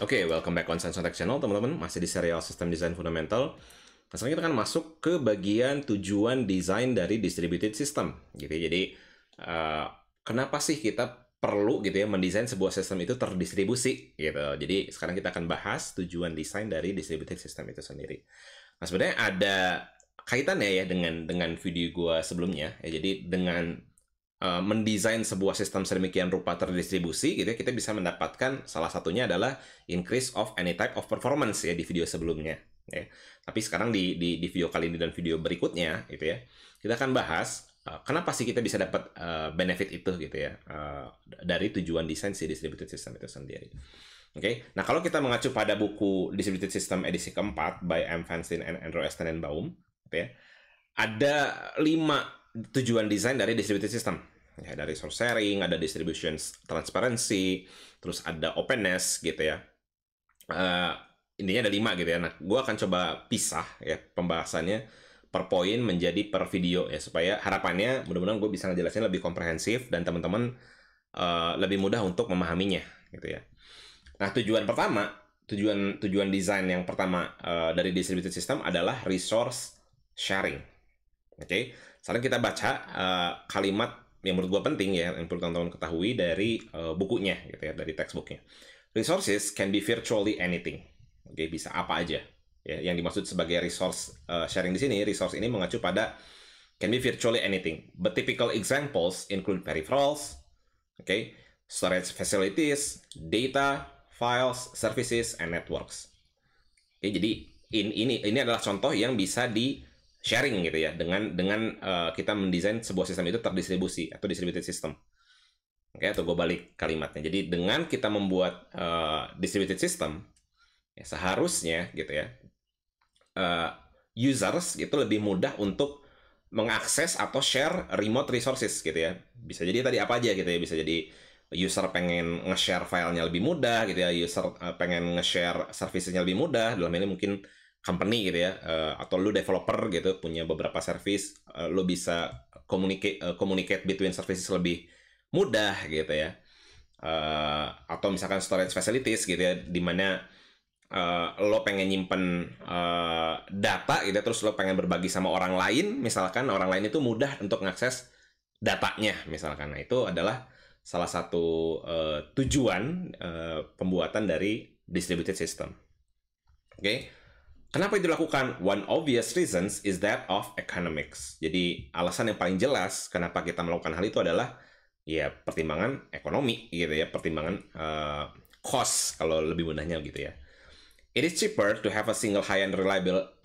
Oke, welcome back on Science Tech Channel, teman-teman. Masih di serial System Design Fundamental. Nah, sekarang kita akan masuk ke bagian tujuan desain dari distributed system, gitu ya. Jadi, kenapa sih kita perlu gitu ya mendesain sebuah sistem itu terdistribusi, gitu. Jadi, sekarang kita akan bahas tujuan desain dari distributed system itu sendiri. Nah, sebenarnya ada kaitannya ya dengan video gua sebelumnya. Ya, jadi dengan mendesain sebuah sistem sedemikian rupa terdistribusi gitu ya, kita bisa mendapatkan salah satunya adalah increase of any type of performance ya di video sebelumnya ya. Tapi sekarang di video kali ini dan video berikutnya gitu ya, kita akan bahas kenapa sih kita bisa dapat benefit itu gitu ya dari tujuan desain si distributed system itu sendiri. Oke, nah kalau kita mengacu pada buku Distributed System edisi keempat by M. Feinstein and Andrew S. Tenenbaum, gitu ya, ada 5 tujuan desain dari distributed system. Ya, ada resource sharing, ada distribution transparency, terus ada openness gitu ya. Intinya ada 5 gitu ya. Nah, gue akan coba pisah ya pembahasannya per poin menjadi per video ya, supaya harapannya mudah-mudahan gue bisa ngejelasin lebih komprehensif dan teman-teman lebih mudah untuk memahaminya gitu ya. Nah, tujuan desain yang pertama dari distributed system adalah resource sharing. Oke, sekarang kita baca kalimat yang menurut gue penting ya, yang perlu teman-teman ketahui dari bukunya gitu ya, dari textbooknya. Resources can be virtually anything. Oke, bisa apa aja. Ya, yang dimaksud sebagai resource sharing di sini, resource ini mengacu pada can be virtually anything. But typical examples include peripherals, okay, storage facilities, data, files, services, and networks. Oke, jadi ini adalah contoh yang bisa di sharing gitu ya dengan kita mendesain sebuah sistem itu terdistribusi atau distributed system. Oke, atau gue balik kalimatnya. Jadi dengan kita membuat distributed system, ya seharusnya gitu ya users itu lebih mudah untuk mengakses atau share remote resources gitu ya. Bisa jadi tadi apa aja gitu ya. Bisa jadi user pengen nge-share filenya lebih mudah gitu ya. User pengen nge-share servicesnya lebih mudah. Dalam ini mungkin company gitu ya, atau lu developer gitu punya beberapa service, lu bisa communicate between services lebih mudah gitu ya, atau misalkan storage facilities gitu ya, dimana lo pengen nyimpen data gitu terus lo pengen berbagi sama orang lain, misalkan orang lain itu mudah untuk mengakses datanya misalkan. Nah, itu adalah salah satu tujuan pembuatan dari distributed system. Oke. Kenapa itu dilakukan? One obvious reasons is that of economics. Jadi alasan yang paling jelas kenapa kita melakukan hal itu adalah ya pertimbangan ekonomi gitu ya, pertimbangan cost kalau lebih mudahnya gitu ya. It is cheaper to have a single high and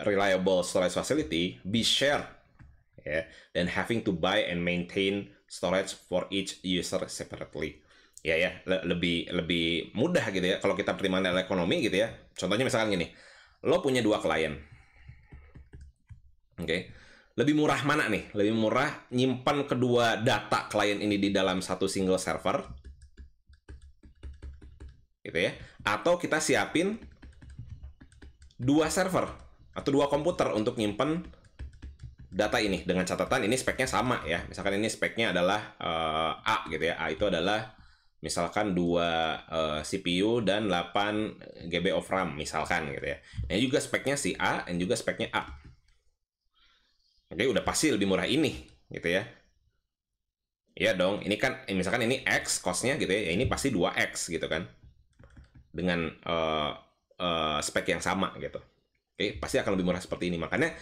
reliable storage facility be shared ya, than having to buy and maintain storage for each user separately. Ya, lebih mudah gitu ya kalau kita pertimbangan dari ekonomi gitu ya. Contohnya misalkan gini, lo punya 2 klien. Oke. Lebih murah mana nih? Lebih murah nyimpan kedua data klien ini di dalam satu single server. Gitu ya. Atau kita siapin 2 server atau 2 komputer untuk nyimpan data ini dengan catatan ini speknya sama ya. Misalkan ini speknya adalah A gitu ya. A itu adalah misalkan 2 CPU dan 8 GB of RAM misalkan gitu ya. Ini juga speknya si A dan juga speknya A. Oke, udah pasti lebih murah ini gitu ya. Iya dong, ini kan misalkan ini X cost-nya gitu ya, ini pasti 2X gitu kan. Dengan spek yang sama gitu. Oke, pasti akan lebih murah seperti ini. Makanya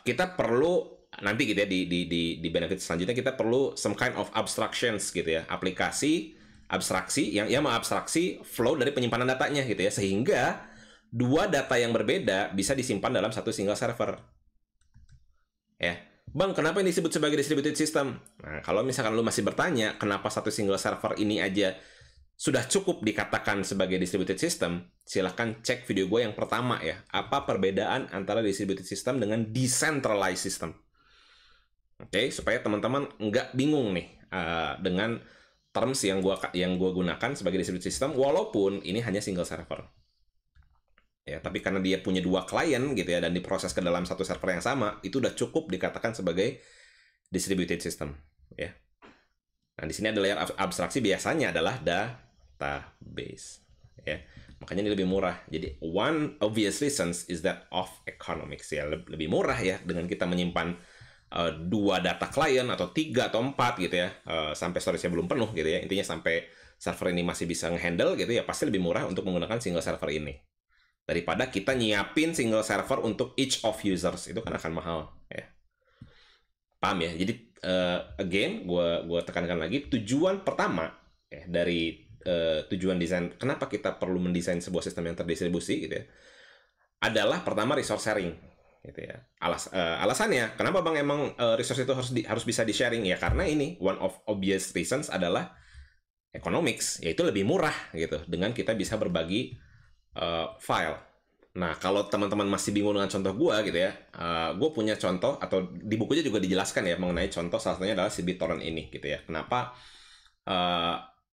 kita perlu nanti gitu ya di benefit selanjutnya kita perlu some kind of abstractions gitu ya, aplikasi abstraksi yang mengabstraksi flow dari penyimpanan datanya gitu ya, sehingga 2 data yang berbeda bisa disimpan dalam satu single server ya. Bang, kenapa ini disebut sebagai distributed system? Nah, kalau misalkan lu masih bertanya kenapa satu single server ini aja sudah cukup dikatakan sebagai distributed system, silahkan cek video gue yang pertama ya. Apa perbedaan antara distributed system dengan decentralized system? Oke, supaya teman-teman nggak bingung nih dengan terms yang gue gunakan sebagai distributed system, walaupun ini hanya single server. Ya, tapi karena dia punya 2 klien gitu ya dan diproses ke dalam satu server yang sama, itu udah cukup dikatakan sebagai distributed system. Ya. Nah, di sini ada layer abstraksi biasanya adalah database. ya. Makanya ini lebih murah. Jadi one obvious reasons is that of economics ya, lebih murah ya dengan kita menyimpan 2 data klien atau 3 atau 4 gitu ya, sampai storage-nya belum penuh gitu ya. Intinya sampai server ini masih bisa ngehandle gitu ya, pasti lebih murah untuk menggunakan single server ini daripada kita nyiapin single server untuk each of users. Itu kan akan mahal ya. Paham ya? Jadi again, gue tekankan lagi, tujuan pertama ya, dari tujuan desain, kenapa kita perlu mendesain sebuah sistem yang terdistribusi gitu ya, adalah pertama resource sharing gitu ya. Alasannya kenapa Bang emang resource itu harus bisa di sharing ya, karena ini one of obvious reasons adalah economics, yaitu lebih murah gitu dengan kita bisa berbagi file. Nah, kalau teman-teman masih bingung dengan contoh gue gitu ya, gue punya contoh, atau di bukunya juga dijelaskan ya mengenai contoh, salah satunya adalah si BitTorrent ini gitu ya. Kenapa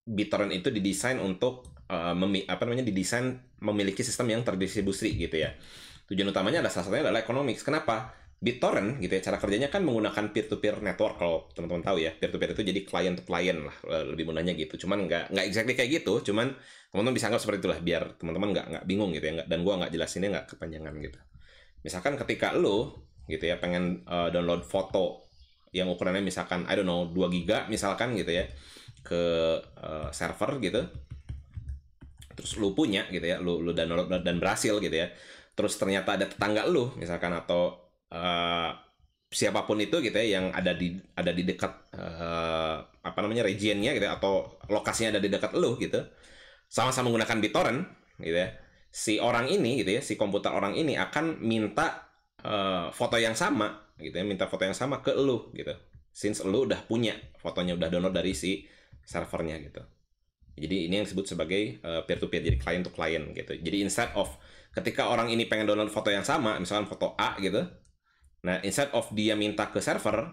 BitTorrent itu didesain untuk didesain memiliki sistem yang terdistribusi gitu ya. Tujuan utamanya adalah salah satunya adalah economics. Kenapa? BitTorrent gitu ya, cara kerjanya kan menggunakan peer-to-peer network, kalau teman-teman tahu ya. Peer-to-peer itu jadi client to client lah, lebih mudahnya gitu. Cuman nggak exactly kayak gitu, cuman teman-teman bisa anggap seperti itulah, biar teman-teman nggak bingung gitu ya. Dan gue nggak jelasinnya nggak kepanjangan gitu. Misalkan ketika lo gitu ya pengen download foto yang ukurannya misalkan I don't know 2 giga misalkan gitu ya ke server gitu, terus lu punya gitu ya, lu download dan berhasil gitu ya, terus ternyata ada tetangga lu misalkan, atau siapapun itu gitu ya yang ada di dekat regionnya gitu ya, atau lokasinya ada di dekat lu gitu, sama-sama menggunakan BitTorrent gitu ya, si orang ini gitu ya, si komputer orang ini akan minta foto yang sama gitu ya, minta foto yang sama ke lu gitu, since lu udah punya fotonya, udah download dari si servernya gitu. Jadi ini yang disebut sebagai peer-to-peer, jadi client to client gitu. Jadi instead of ketika orang ini pengen download foto yang sama, misalkan foto A gitu, nah instead of dia minta ke server,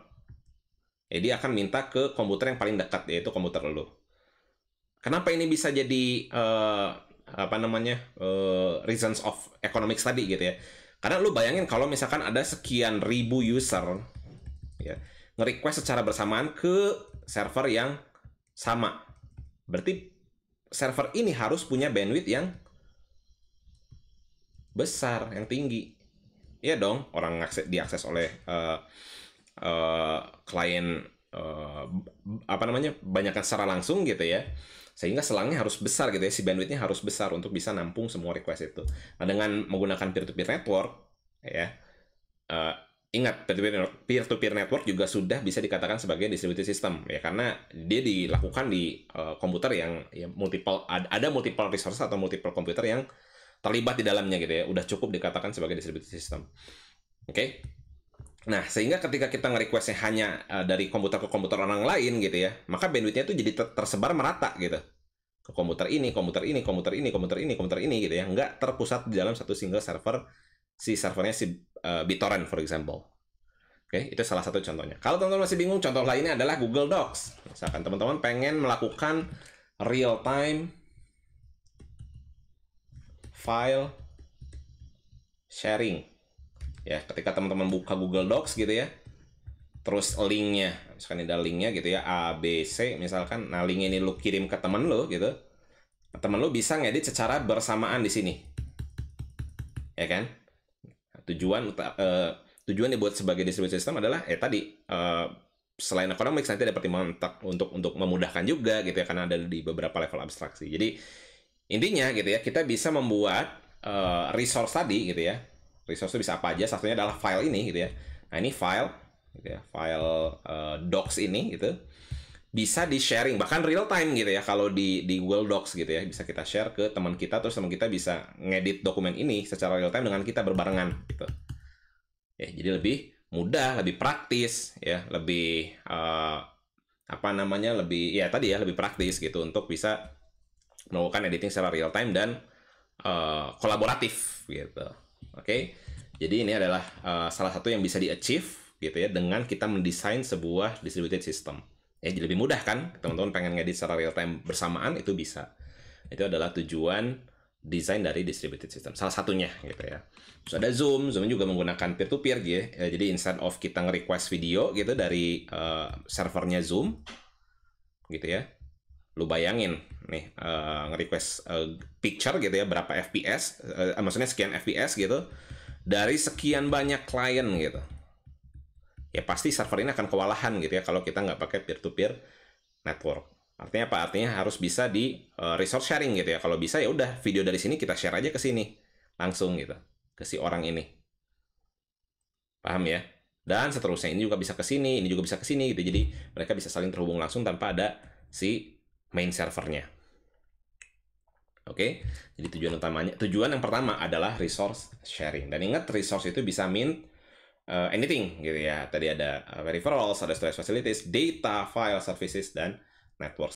ya dia akan minta ke komputer yang paling dekat, yaitu komputer lu. Kenapa ini bisa jadi reasons of economics tadi gitu ya? Karena lu bayangin kalau misalkan ada sekian ribu user ya, nge-request secara bersamaan ke server yang sama, berarti server ini harus punya bandwidth yang besar, yang tinggi. Iya dong, orang diakses oleh klien banyakkan secara langsung gitu ya, sehingga selangnya harus besar gitu ya, si bandwidthnya harus besar untuk bisa nampung semua request itu. Nah, dengan menggunakan peer-to-peer network ya, ingat, peer-to-peer network juga sudah bisa dikatakan sebagai distributed system ya, karena dia dilakukan di komputer yang ya, ada multiple resources atau multiple komputer yang terlibat di dalamnya gitu ya, udah cukup dikatakan sebagai distributed system. Oke? Nah, sehingga ketika kita nge-requestnya hanya dari komputer ke komputer orang lain gitu ya, maka bandwidthnya itu jadi tersebar merata gitu ke komputer ini, komputer ini, komputer ini, komputer ini, komputer ini gitu ya, nggak terpusat di dalam satu single server, si servernya si BitTorrent for example. Oke, itu salah satu contohnya. Kalau teman-teman masih bingung, contoh lainnya adalah Google Docs. Misalkan teman-teman pengen melakukan real-time file sharing. Ya, ketika teman-teman buka Google Docs gitu ya, terus linknya, misalkan ada linknya gitu ya, A, B, C misalkan, nah linknya ini lu kirim ke teman lu gitu, teman lu bisa ngedit secara bersamaan di sini, ya kan? Tujuan dibuat sebagai distributed system adalah tadi selain economics, nanti ada pertimbangan untuk memudahkan juga gitu ya, karena ada di beberapa level abstraksi. Jadi intinya gitu ya, kita bisa membuat resource tadi gitu ya. Resource itu bisa apa aja, satunya adalah file ini gitu ya. Nah, ini file gitu ya, file docs ini gitu, bisa di sharing bahkan real time gitu ya. Kalau di Google Docs gitu ya, bisa kita share ke teman kita, terus teman kita bisa ngedit dokumen ini secara real time dengan kita berbarengan gitu ya. Jadi lebih mudah, lebih praktis ya, lebih lebih ya tadi ya, lebih praktis gitu untuk bisa melakukan editing secara real time dan kolaboratif gitu. Oke, jadi ini adalah salah satu yang bisa di-achieve gitu ya dengan kita mendesain sebuah distributed system. Ya, jadi lebih mudah kan, teman-teman pengen ngedit secara real time bersamaan, itu bisa. Itu adalah tujuan desain dari distributed system, salah satunya gitu ya. Terus ada Zoom juga menggunakan peer-to-peer gitu ya. Jadi instead of kita nge-request video gitu dari servernya Zoom gitu ya, Lu bayangin nih, nge-request picture gitu ya, berapa FPS, maksudnya sekian FPS gitu, dari sekian banyak klien gitu. Ya pasti server ini akan kewalahan gitu ya kalau kita nggak pakai peer-to-peer network. Artinya apa? Artinya harus bisa di resource sharing gitu ya. Kalau bisa ya udah video dari sini kita share aja ke sini langsung gitu, ke si orang ini. Paham ya? Dan seterusnya, ini juga bisa ke sini, ini juga bisa ke sini gitu. Jadi mereka bisa saling terhubung langsung tanpa ada si main servernya. Oke, jadi tujuan yang pertama adalah resource sharing. Dan ingat, resource itu bisa mean anything gitu ya. Tadi ada peripherals, ada storage facilities, data, file, services, dan network